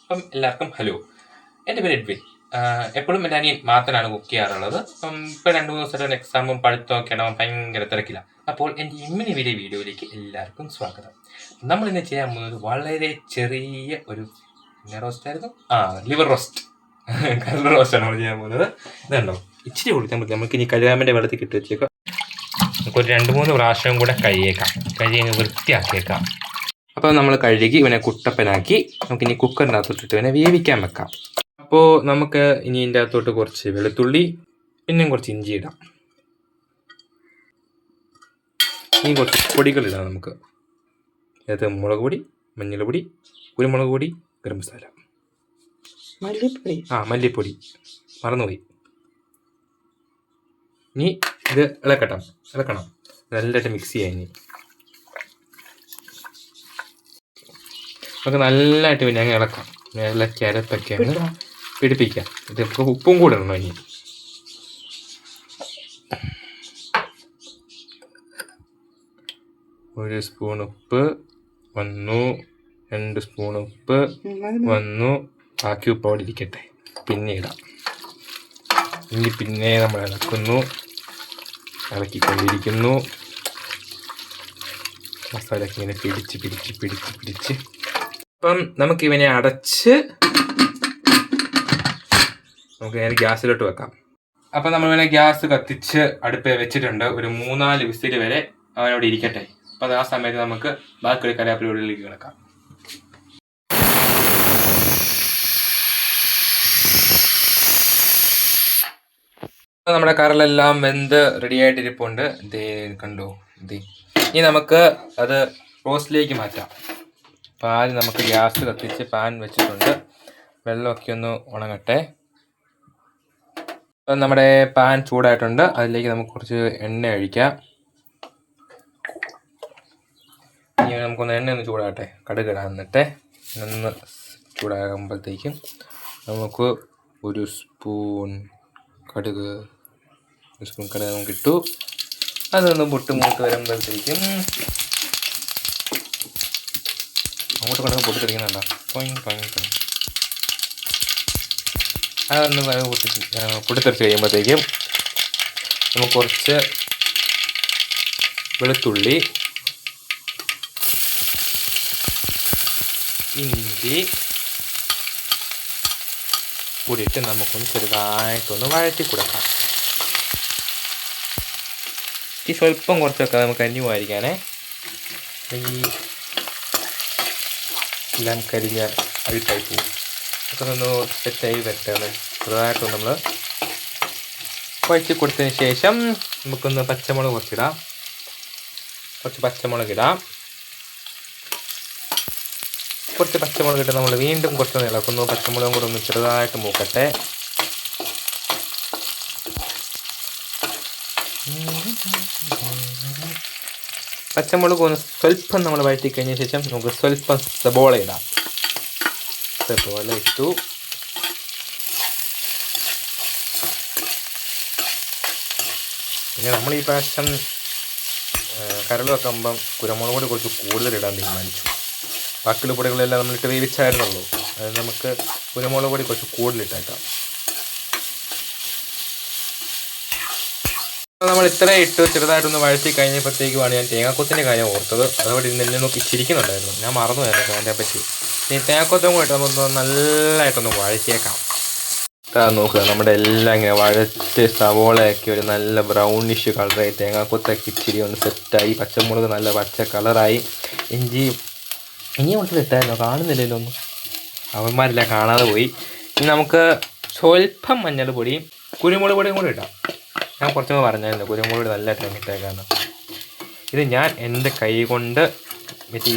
അപ്പം എല്ലാവർക്കും ഹലോ. എൻ്റെ പേര് എഡ്വിൻ. എപ്പോഴും എൻ്റെ അനിയൻ മാത്രമാണ് കുക്ക് ചെയ്യാറുള്ളത്. ഇപ്പം 2-3 ദിവസമായിട്ട് എക്സാമും പഠിത്തമൊക്കെ ആണ്, ഭയങ്കര തിരക്കില്ല. അപ്പോൾ എൻ്റെ ഇമ്മിനി വലിയ വീഡിയോയിലേക്ക് എല്ലാവർക്കും സ്വാഗതം. നമ്മൾ ഇന്ന് ചെയ്യാൻ പോകുന്നത് വളരെ ചെറിയ ഒരു റോസ്റ്റ് ലിവർ റോസ്റ്റ് കരൾ റോസ്റ്റാണ് നമ്മൾ ചെയ്യാൻ പോകുന്നത്. ഇതുണ്ടോ, ഇച്ചിരി കൊടുക്കാൻ പറ്റില്ല. നമുക്ക് ഇനി കഴുകാമൻ്റെ വെള്ളത്തിൽ ഇട്ട് വെച്ചേക്കാം. നമുക്കൊരു 2-3 പ്രാവശ്യം കൂടെ കഴുകി വൃത്തിയാക്കിയേക്കാം. അപ്പോൾ നമ്മൾ കഴുകി ഇവനെ കുട്ടപ്പനാക്കി നമുക്കിനി കുക്കറിൻ്റെ അകത്തോട്ടിട്ട് ഇവനെ വേവിക്കാൻ വെക്കാം. അപ്പോൾ നമുക്ക് ഇനി ഇതിൻ്റെ അകത്തോട്ട് കുറച്ച് വെളുത്തുള്ളി, പിന്നെയും കുറച്ച് ഇഞ്ചി ഇടാം. ഇനി കുറച്ച് പൊടികളിടാം നമുക്ക്. അത് മുളക് പൊടി, മഞ്ഞൾപ്പൊടി, കുരുമുളക് പൊടി, ഗരം മസാല, മല്ലിപ്പൊടി മറന്നുപോയി. ഇനി ഇത് ഇളക്കണം. നല്ലതായിട്ട് മിക്സ് ചെയ്യാം. ഇനി നമുക്ക് നല്ലതായിട്ട് പിന്നെ അങ്ങ് ഇളക്കാം. ഇളക്കി അരപ്പൊക്കെ അങ്ങ് പിടിപ്പിക്കാം. ഇതിപ്പോൾ ഉപ്പും കൂടെ ഇടണം. ഇനി ഒരു സ്പൂൺ ഉപ്പ് വന്നു, 2 സ്പൂൺ ഉപ്പ് വന്നു. ബാക്കി ഉപ്പ് അവിടെ ഇരിക്കട്ടെ, പിന്നെ ഇടാം. ഇനി പിന്നെ നമ്മൾ ഇളക്കിക്കൊണ്ടിരിക്കുന്നു. മസാലയൊക്കെ ഇങ്ങനെ പിടിച്ച് അപ്പം നമുക്കിവനെ അടച്ച് നമുക്ക് നേരെ ഗ്യാസിലോട്ട് വെക്കാം. അപ്പം നമ്മളിവനെ ഗ്യാസ് കത്തിച്ച് അടുപ്പ് വെച്ചിട്ടുണ്ട്. ഒരു 3-4 വിസിൽ വരെ അവനവിടെ ഇരിക്കട്ടെ. അപ്പം ആ സമയത്ത് നമുക്ക് ബാക്കി കറിവേപ്പിലയിലേക്ക് കിടക്കാം. നമ്മുടെ കറിലെല്ലാം വെന്ത് റെഡിയായിട്ടിരിപ്പുണ്ട്. കണ്ടോ. ഇനി നമുക്ക് അത് റോസ്റ്റിലേക്ക് മാറ്റാം. അപ്പോൾ ആദ്യം നമുക്ക് ഗ്യാസ് കത്തിച്ച് പാൻ വെച്ചിട്ടുണ്ട്. വെള്ളമൊക്കെ ഒന്ന് ഉണങ്ങട്ടെ. അപ്പം നമ്മുടെ പാൻ ചൂടായിട്ടുണ്ട്. അതിലേക്ക് നമുക്ക് കുറച്ച് എണ്ണ ഒഴിക്കാം. ഇനി നമുക്കൊന്ന് എണ്ണ ഒന്ന് ചൂടാകട്ടെ. കടുക് ഇടാൻ എന്നിട്ട് ഒന്ന് ചൂടാകുമ്പോഴത്തേക്കും നമുക്ക് ഒരു സ്പൂൺ കടുക് നമുക്ക് ഇട്ടു. അതൊന്ന് മൂത്ത് വരുമ്പോഴത്തേക്കും അങ്ങോട്ട് കടന്ന് പൊട്ടിത്തെറിക്കുന്നുണ്ടോ. അതൊന്ന് പൊട്ടിത്തെറിച്ച് കഴിയുമ്പോഴത്തേക്കും നമുക്ക് കുറച്ച് വെളുത്തുള്ളി, ഇഞ്ചി കൂടിയിട്ട് നമുക്കൊന്ന് ചെറുതായിട്ടൊന്ന് വഴറ്റി കൊടുക്കാം. ഈ സ്വല്പം കുറച്ചൊക്കെ നമുക്ക് അന്യമായിരിക്കാനേ, അല്ലെങ്കിൽ എല്ലാം കരിഞ്ഞ അഴുക്കായി പോകും. അപ്പോൾ ഒന്ന് സെറ്റായി വരട്ടെ. ചെറുതായിട്ടൊന്ന് നമ്മൾ വഴറ്റി കൊടുത്തതിന് ശേഷം നമുക്കൊന്ന് പച്ചമുളക് കുറച്ച് പച്ചമുളക് ഇടാം. കുറച്ച് പച്ചമുളക് ഇട്ട് നമ്മൾ വീണ്ടും കുറച്ചൊന്ന് ഇളക്കുന്നു. പച്ചമുളകും കൂടെ ഒന്ന് ചെറുതായിട്ട് മൂക്കട്ടെ. പച്ചമുളക് ഒന്ന് സ്വല്പം നമ്മൾ വഴറ്റി കഴിഞ്ഞ ശേഷം നമുക്ക് സ്വല്പം സബോള ഇടാം. സബോള ഇട്ടു. പിന്നെ നമ്മൾ ഈ പ്രാവശ്യം കരൾ വെക്കുമ്പം കുരുമുളക് പൊടി കുറച്ച് കൂടുതൽ ഇടാൻ തീരുമാനിച്ചു. ബാക്കിയുള്ള പൊടികളെല്ലാം നമ്മളിട്ട് വേവിച്ചായിരുന്നുള്ളൂ. അത് നമുക്ക് കുരുമുളക് പൊടി കുറച്ച് കൂടുതലിട്ടേക്കാം. നമ്മൾ ഇത്ര ഇട്ട് ചെറുതായിട്ടൊന്ന് വഴറ്റി കഴിഞ്ഞപ്പോഴത്തേക്കുമാണ് ഞാൻ തേങ്ങാക്കൊത്തിൻ്റെ കാര്യം ഓർത്തത്. അതോടെ എന്നെ നോക്കി ചിരിക്കുന്നുണ്ടായിരുന്നു. ഞാൻ മറന്നുപോയിരുന്നു അതിനെ പറ്റി. ഇനി തേങ്ങാക്കൊത്തും കൂടെ ഇട്ട് നല്ലതായിട്ടൊന്ന് വഴറ്റിയേക്കാം. നോക്കുക, നമ്മുടെ എല്ലാം ഇങ്ങനെ വഴറ്റ് സവോളയൊക്കെ ഒരു നല്ല ബ്രൗണിഷ് കളറായി, തേങ്ങാക്കൊത്തൊക്കെ ഇച്ചിരി ഒന്ന് സെറ്റായി, പച്ചമുളക് നല്ല പച്ച കളറായി, ഇനി ഒട്ടും ഇട്ടായിരുന്നോ, കാണുന്നില്ലല്ലോ ഒന്നും, അവന്മാരെല്ലാം കാണാതെ പോയി. ഇനി നമുക്ക് സ്വല്പം മഞ്ഞൾപ്പൊടിയും കുരുമുളക് പൊടിയും കൂടി ഇടാം. ഞാൻ കുറച്ചൊക്കെ പറഞ്ഞായിരുന്നു കുരുമുളക് പൊടി നല്ലതായിട്ട് ഇട്ടേക്കാന്ന്. ഇത് ഞാൻ എൻ്റെ കൈ കൊണ്ട്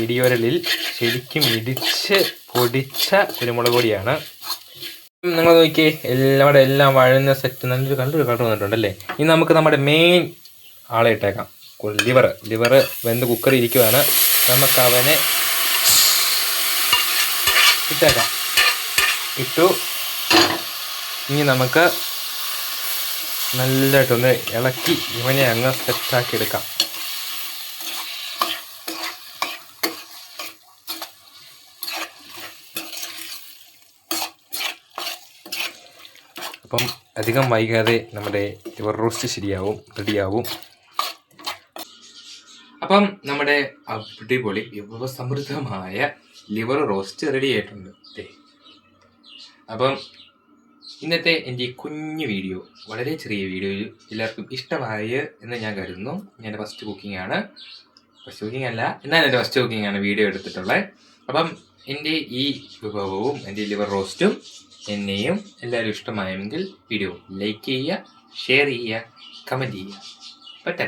ഇടിയോരലിൽ ശരിക്കും ഇടിച്ച് പൊടിച്ച കുരുമുളക് പൊടിയാണ്. നിങ്ങൾ നോക്കിയേ, എല്ലാം വഴന്ന സെറ്റ് നല്ലൊരു കളർ വന്നിട്ടുണ്ടല്ലേ. ഇനി നമുക്ക് നമ്മുടെ മെയിൻ ആളെ ഇട്ടേക്കാം. ലിവർ വെന്ത് കുക്കറി ഇരിക്കുവാണ്. നമുക്ക് അവനെ ഇട്ടേക്കാം. ഇട്ടു. ഇനി നമുക്ക് നല്ലതായിട്ടൊന്ന് ഇളക്കി ഇവനെ അങ്ങ് സെറ്റാക്കി എടുക്കാം. അപ്പം അധികം വൈകാതെ നമ്മുടെ ലിവർ റോസ്റ്റ് റെഡിയാവും. അപ്പം നമ്മുടെ അടിപൊളി വിഭവസമൃദ്ധമായ ലിവർ റോസ്റ്റ് റെഡി ആയിട്ടുണ്ട്. അപ്പം ഇന്നത്തെ എൻ്റെ ഈ കുഞ്ഞു വീഡിയോ, വളരെ ചെറിയ വീഡിയോ എല്ലാവർക്കും ഇഷ്ടമായി എന്ന് ഞാൻ കരുതുന്നു. എൻ്റെ ഫസ്റ്റ് കുക്കിംഗ് അല്ല, എന്നാൽ എൻ്റെ ഫസ്റ്റ് കുക്കിംഗ് ആണ് വീഡിയോ എടുത്തിട്ടുള്ളത്. അപ്പം എൻ്റെ ഈ വിഭവവും എൻ്റെ ലിവർ റോസ്റ്റും എന്നെയും എല്ലാവരും ഇഷ്ടമായെങ്കിൽ വീഡിയോ ലൈക്ക് ചെയ്യുക, ഷെയർ ചെയ്യുക, കമൻറ്റ് ചെയ്യുക. പറ്റാ.